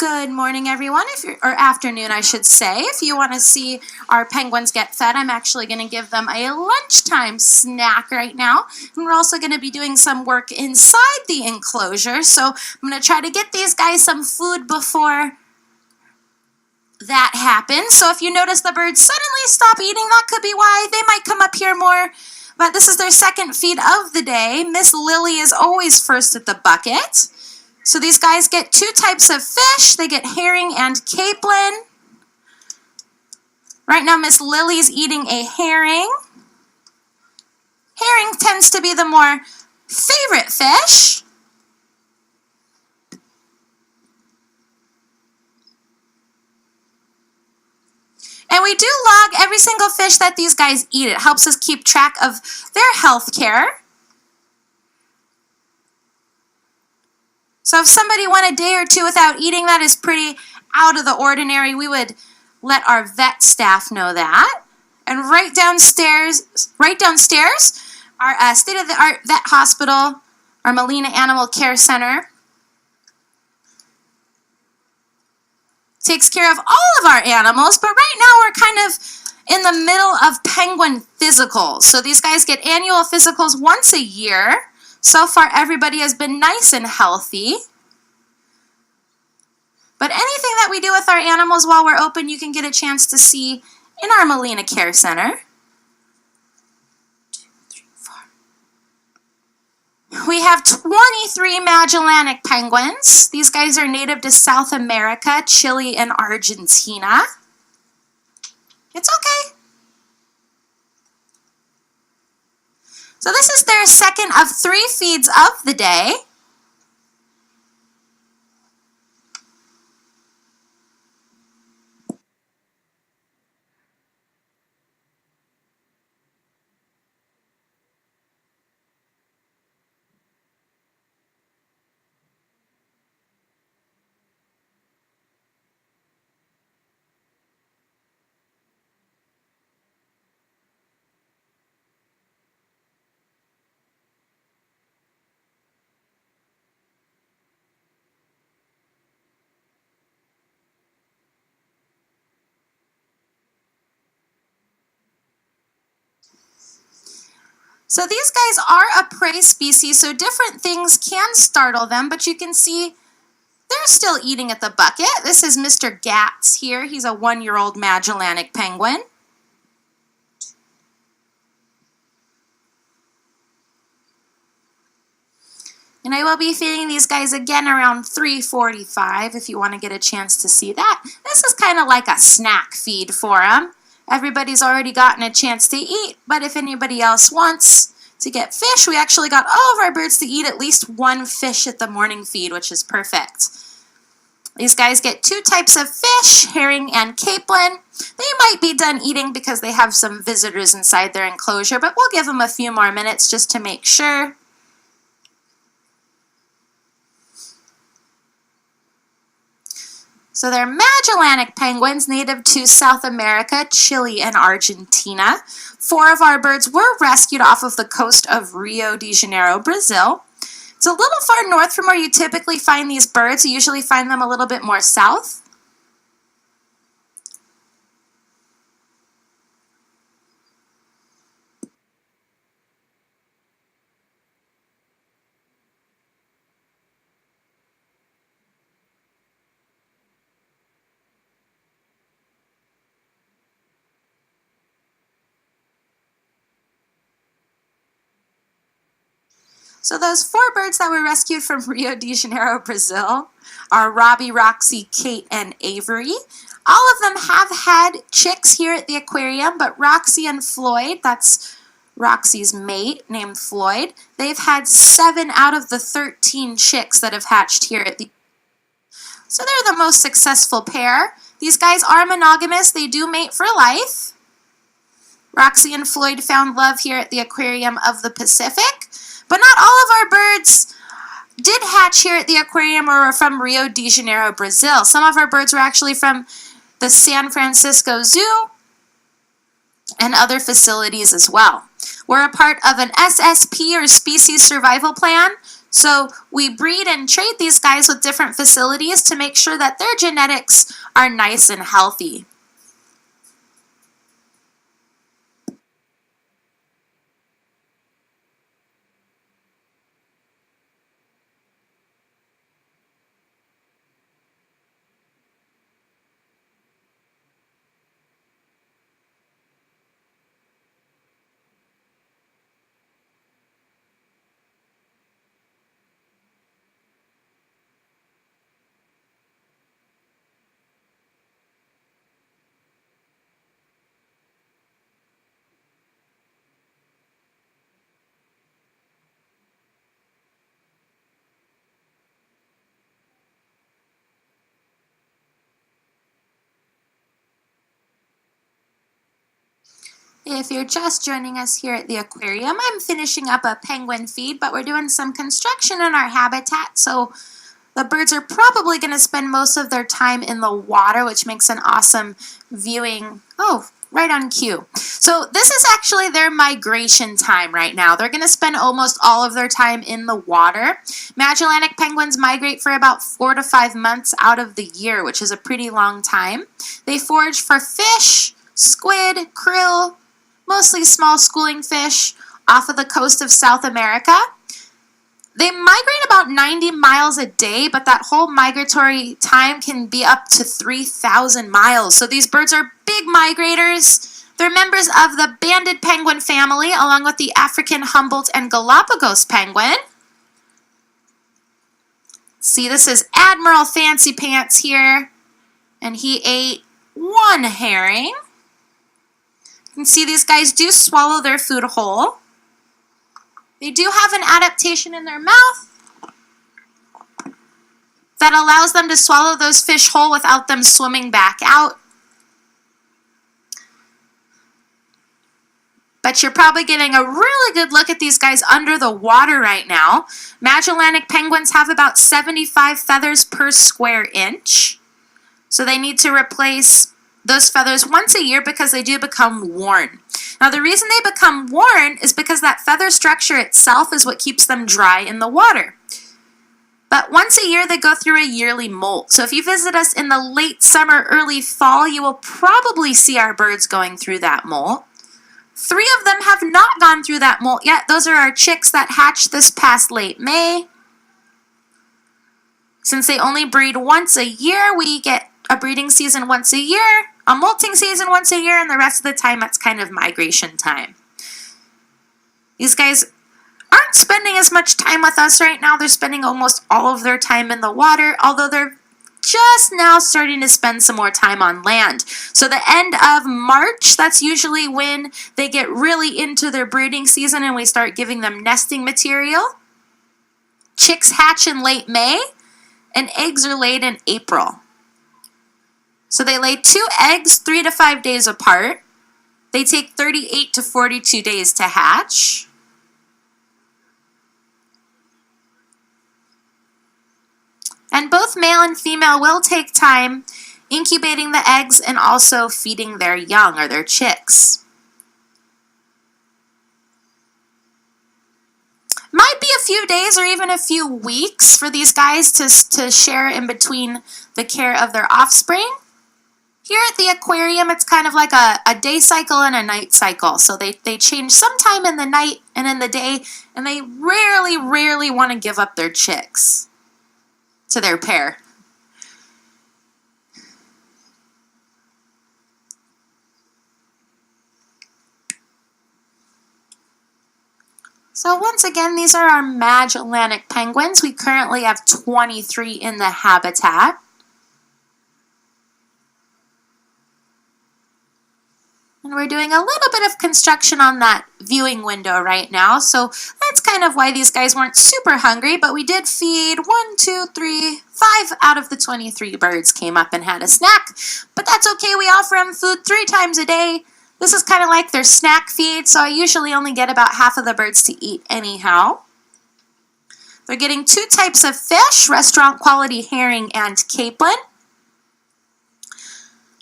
Good morning, everyone, or afternoon, I should say. If you want to see our penguins get fed, I'm actually going to give them a lunchtime snack right now. And we're also going to be doing some work inside the enclosure. So I'm going to try to get these guys some food before that happens. So if you notice the birds suddenly stop eating, that could be why. They might come up here more. But this is their second feed of the day. Miss Lily is always first at the bucket. So these guys get two types of fish. They get herring and capelin. Right now, Miss Lily's eating a herring. Herring tends to be the more favorite fish. And we do log every single fish that these guys eat. It helps us keep track of their health care. So if somebody went a day or two without eating, that is pretty out of the ordinary. We would let our vet staff know that. And right downstairs, our state-of-the-art vet hospital, our Molina Animal Care Center, takes care of all of our animals, but right now we're kind of in the middle of penguin physicals. So these guys get annual physicals once a year. So far, everybody has been nice and healthy. But anything that we do with our animals while we're open, you can get a chance to see in our Molina Care Center. 2, 3, 4. We have 23 Magellanic penguins. These guys are native to South America, Chile, and Argentina. It's okay. So this is their second of 3 feeds of the day. So these guys are a prey species, so different things can startle them, but you can see they're still eating at the bucket. This is Mr. Gatz here. He's a 1-year-old Magellanic penguin. And I will be feeding these guys again around 3:45 if you want to get a chance to see that. This is kind of like a snack feed for them. Everybody's already gotten a chance to eat, but if anybody else wants to get fish, we actually got all of our birds to eat at least 1 fish at the morning feed, which is perfect. These guys get 2 types of fish, herring and capelin. They might be done eating because they have some visitors inside their enclosure, but we'll give them a few more minutes just to make sure. So they're Magellanic penguins, native to South America, Chile, and Argentina. 4 of our birds were rescued off of the coast of Rio de Janeiro, Brazil. It's a little far north from where you typically find these birds. You usually find them a little bit more south. So those 4 birds that were rescued from Rio de Janeiro, Brazil, are Robbie, Roxy, Kate, and Avery. All of them have had chicks here at the aquarium, but Roxy and Floyd, that's Roxy's mate named Floyd, they've had 7 out of the 13 chicks that have hatched here at the. So they're the most successful pair. These guys are monogamous. They do mate for life. Roxy and Floyd found love here at the Aquarium of the Pacific. But not all of our birds did hatch here at the aquarium or were from Rio de Janeiro, Brazil. Some of our birds were actually from the San Francisco Zoo and other facilities as well. We're a part of an SSP or Species Survival Plan So we breed and trade these guys with different facilities to make sure that their genetics are nice and healthy. If you're just joining us here at the aquarium, I'm finishing up a penguin feed, but we're doing some construction in our habitat, so the birds are probably going to spend most of their time in the water, which makes an awesome viewing. Oh, right on cue. So this is actually their migration time right now. They're going to spend almost all of their time in the water. Magellanic penguins migrate for about 4 to 5 months out of the year, which is a pretty long time. They forage for fish, squid, krill, mostly small schooling fish off of the coast of South America. They migrate about 90 miles a day, but that whole migratory time can be up to 3,000 miles. So these birds are big migrators. They're members of the banded penguin family, along with the African Humboldt and Galapagos penguin. See, this is Admiral Fancy Pants here, and he ate 1 herring. You can see these guys do swallow their food whole. They do have an adaptation in their mouth that allows them to swallow those fish whole without them swimming back out. But you're probably getting a really good look at these guys under the water right now. Magellanic penguins have about 75 feathers per square inch. So they need to replace those feathers once a year because they do become worn. Now the reason they become worn is because that feather structure itself is what keeps them dry in the water. But once a year they go through a yearly molt. So if you visit us in the late summer, early fall, you will probably see our birds going through that molt. 3 of them have not gone through that molt yet. Those are our chicks that hatched this past late May. Since they only breed once a year, we get a breeding season once a year, a molting season once a year, and the rest of the time it's kind of migration time. These guys aren't spending as much time with us right now. They're spending almost all of their time in the water, although they're just now starting to spend some more time on land. So the end of March, that's usually when they get really into their breeding season and we start giving them nesting material. Chicks hatch in late May, and eggs are laid in April. So they lay 2 eggs 3 to 5 days apart. They take 38 to 42 days to hatch. And both male and female will take time incubating the eggs and also feeding their young or their chicks. Might be a few days or even a few weeks for these guys to share in between the care of their offspring. Here at the aquarium, it's kind of like a day cycle and a night cycle. So they change sometime in the night and in the day, and they rarely want to give up their chicks to their pair. So once again, these are our Magellanic penguins. We currently have 23 in the habitat. And we're doing a little bit of construction on that viewing window right now. So that's kind of why these guys weren't super hungry, but we did feed 1, 2, 3, 5 out of the 23 birds came up and had a snack. But that's okay, we offer them food 3 times a day. This is kind of like their snack feed, so I usually only get about half of the birds to eat anyhow. They're getting 2 types of fish, restaurant quality herring and capelin.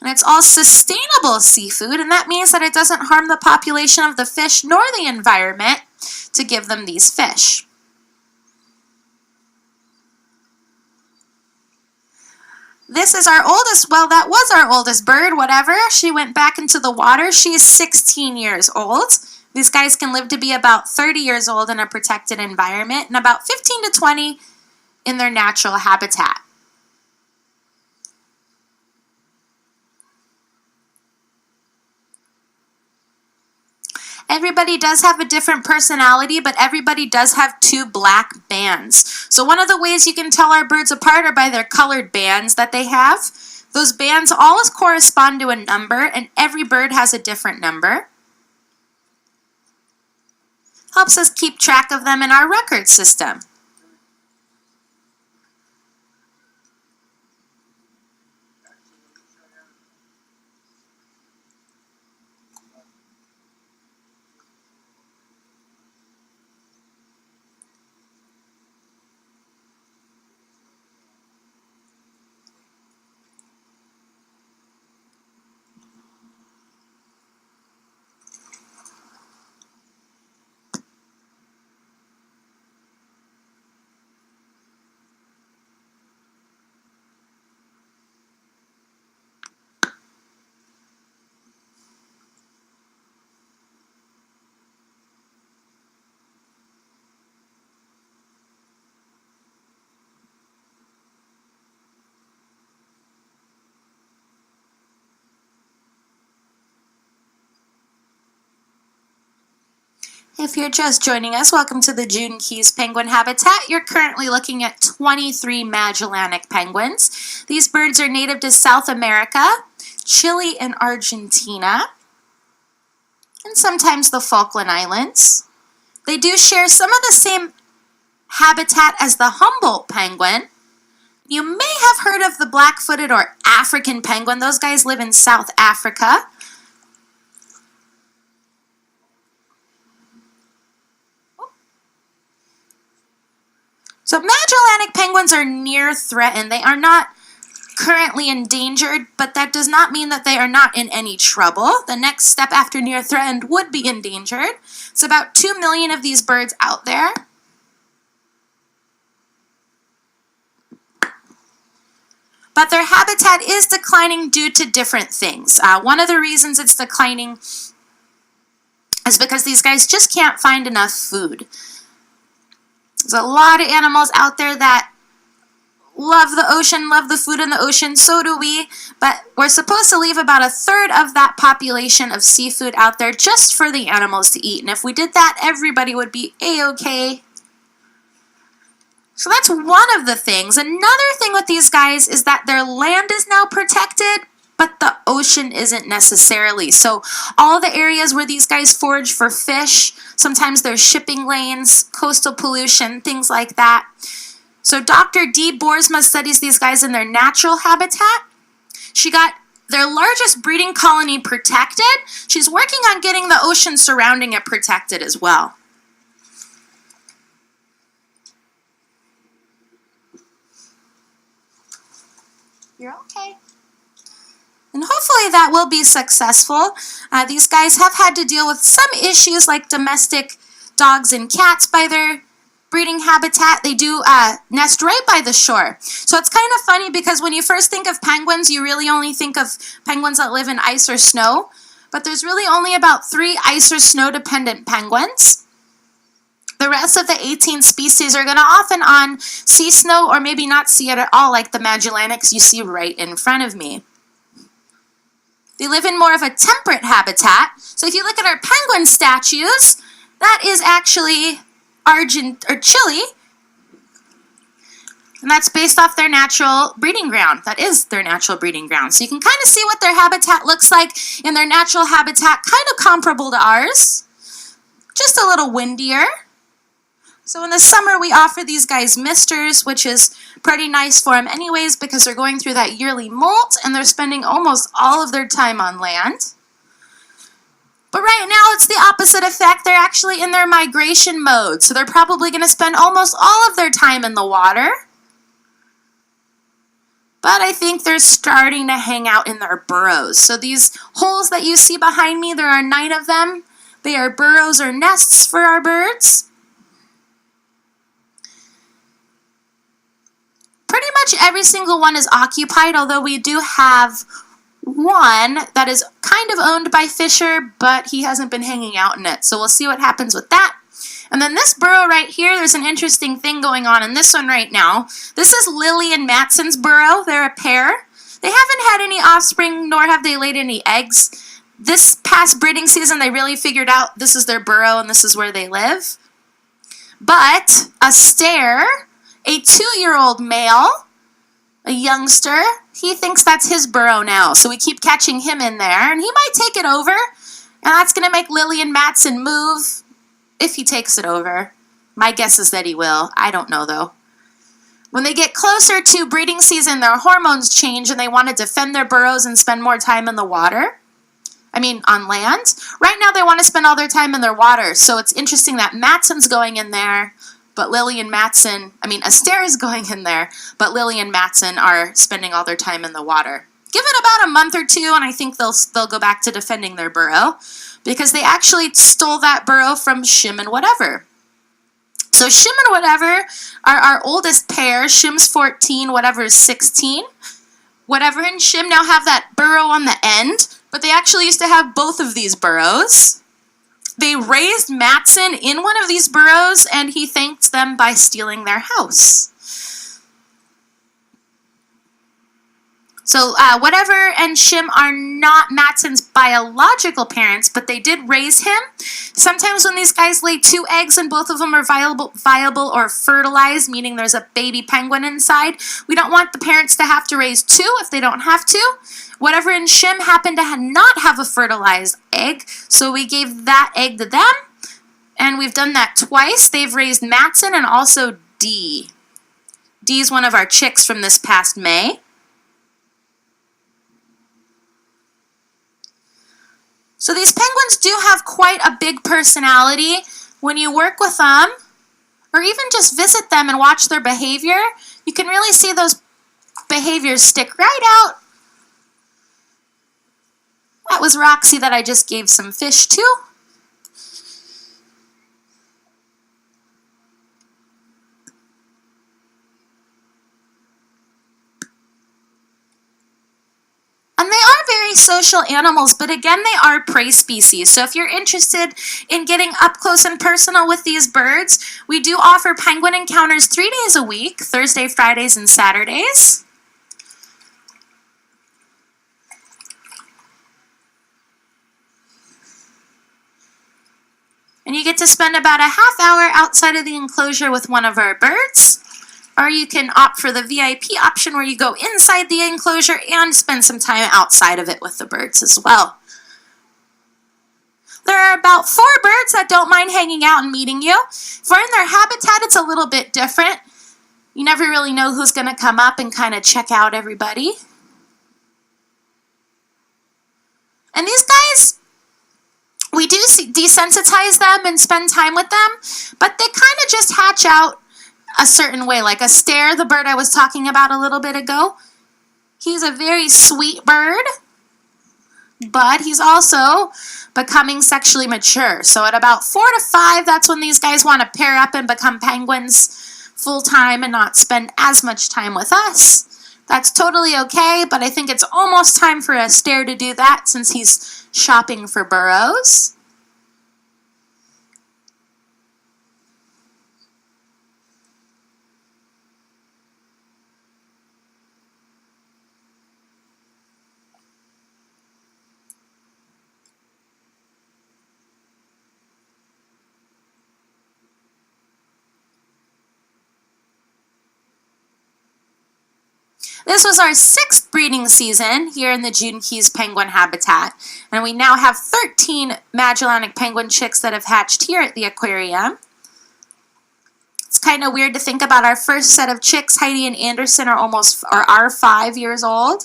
And it's all sustainable seafood, and that means that it doesn't harm the population of the fish nor the environment to give them these fish. This is our oldest, well, that was our oldest bird, whatever. She went back into the water. She is 16 years old. These guys can live to be about 30 years old in a protected environment and about 15 to 20 in their natural habitat. Everybody does have a different personality, but everybody does have two black bands. So one of the ways you can tell our birds apart are by their colored bands that they have. Those bands always correspond to a number, and every bird has a different number. Helps us keep track of them in our record system. If you're just joining us, welcome to the June Keys Penguin Habitat. You're currently looking at 23 Magellanic penguins. These birds are native to South America, Chile and Argentina, and sometimes the Falkland Islands. They do share some of the same habitat as the Humboldt penguin. You may have heard of the black-footed or African penguin. Those guys live in South Africa. So Magellanic penguins are near threatened. They are not currently endangered, but that does not mean that they are not in any trouble. The next step after near threatened would be endangered. It's about 2 million of these birds out there. But their habitat is declining due to different things. One of the reasons it's declining is because these guys just can't find enough food. There's a lot of animals out there that love the ocean, love the food in the ocean, so do we, but we're supposed to leave about a third of that population of seafood out there just for the animals to eat, and if we did that, everybody would be a-okay. So that's one of the things. Another thing with these guys is that their land is now protected, but the ocean isn't necessarily. So all the areas where these guys forage for fish, sometimes there's shipping lanes, coastal pollution, things like that. So Dr. Dee Boersma studies these guys in their natural habitat. She got their largest breeding colony protected. She's working on getting the ocean surrounding it protected as well. You're okay. And hopefully that will be successful. These guys have had to deal with some issues like domestic dogs and cats by their breeding habitat. They do nest right by the shore. So it's kind of funny because when you first think of penguins, you really only think of penguins that live in ice or snow. But there's really only about 3 ice or snow dependent penguins. The rest of the 18 species are going to often on see snow or maybe not see it at all, like the Magellanics you see right in front of me. They live in more of a temperate habitat. So if you look at our penguin statues, that is actually Chile. And that's based off their natural breeding ground. That is their natural breeding ground. So you can kind of see what their habitat looks like in their natural habitat, kind of comparable to ours. Just a little windier. So in the summer, we offer these guys misters, which is pretty nice for them anyways because they're going through that yearly molt and they're spending almost all of their time on land. But right now, it's the opposite effect. They're actually in their migration mode, so they're probably going to spend almost all of their time in the water. But I think they're starting to hang out in their burrows. So these holes that you see behind me, there are 9 of them. They are burrows or nests for our birds. Pretty much every single one is occupied, although we do have one that is kind of owned by Fisher, but he hasn't been hanging out in it. So we'll see what happens with that. And then this burrow right here, there's an interesting thing going on in this one right now. This is Lily and Matson's burrow. They're a pair. They haven't had any offspring, nor have they laid any eggs. This past breeding season, they really figured out this is their burrow and this is where they live. But Astaire, a 2-year-old male, a youngster, he thinks that's his burrow now. So we keep catching him in there, and he might take it over. And that's going to make Lily and Matson move if he takes it over. My guess is that he will. I don't know, though. When they get closer to breeding season, their hormones change, and they want to defend their burrows and spend more time in the water. On land. Right now, they want to spend all their time in their water. So it's interesting that Matson's going in there, but Lily and Matson, Astaire is going in there, but Lily and Matson are spending all their time in the water. Give it about a month or two, and I think they'll go back to defending their burrow, because they actually stole that burrow from Shim and Whatever. So Shim and Whatever are our oldest pair. Shim's 14, Whatever is 16. Whatever and Shim now have that burrow on the end, but they actually used to have both of these burrows. They raised Matson in one of these burrows, and he thanked them by stealing their house. So Whatever and Shim are not Matson's biological parents, but they did raise him. Sometimes when these guys lay 2 eggs and both of them are viable or fertilized, meaning there's a baby penguin inside, we don't want the parents to have to raise 2 if they don't have to. Whatever and Shim happen to not have a fertilized egg, so we gave that egg to them, and we've done that twice. They've raised Matson and also D. D is one of our chicks from this past May. So these penguins do have quite a big personality. When you work with them, or even just visit them and watch their behavior, you can really see those behaviors stick right out. That was Roxy that I just gave some fish to. And they are very social animals, but again, they are prey species. So if you're interested in getting up close and personal with these birds, we do offer penguin encounters 3 days a week, Thursday, Fridays, and Saturdays. And you get to spend about a half hour outside of the enclosure with one of our birds. Or you can opt for the VIP option where you go inside the enclosure and spend some time outside of it with the birds as well. There are about 4 birds that don't mind hanging out and meeting you. If we're in their habitat, it's a little bit different. You never really know who's going to come up and kind of check out everybody. And these guys, we do desensitize them and spend time with them, but they kind of just hatch out a certain way. Like Astaire, the bird I was talking about a little bit ago, he's a very sweet bird, but he's also becoming sexually mature. So at about 4 to 5, that's when these guys want to pair up and become penguins full-time and not spend as much time with us. That's totally okay, but I think it's almost time for Astaire to do that since he's shopping for burrows. This was our 6th breeding season here in the June Keys penguin habitat, and we now have 13 Magellanic penguin chicks that have hatched here at the aquarium. It's kind of weird to think about our first set of chicks. Heidi and Anderson are 5 years old.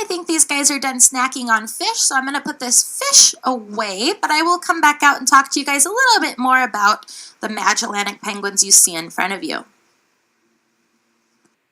I think these guys are done snacking on fish, so I'm going to put this fish away, but I will come back out and talk to you guys a little bit more about the Magellanic penguins you see in front of you.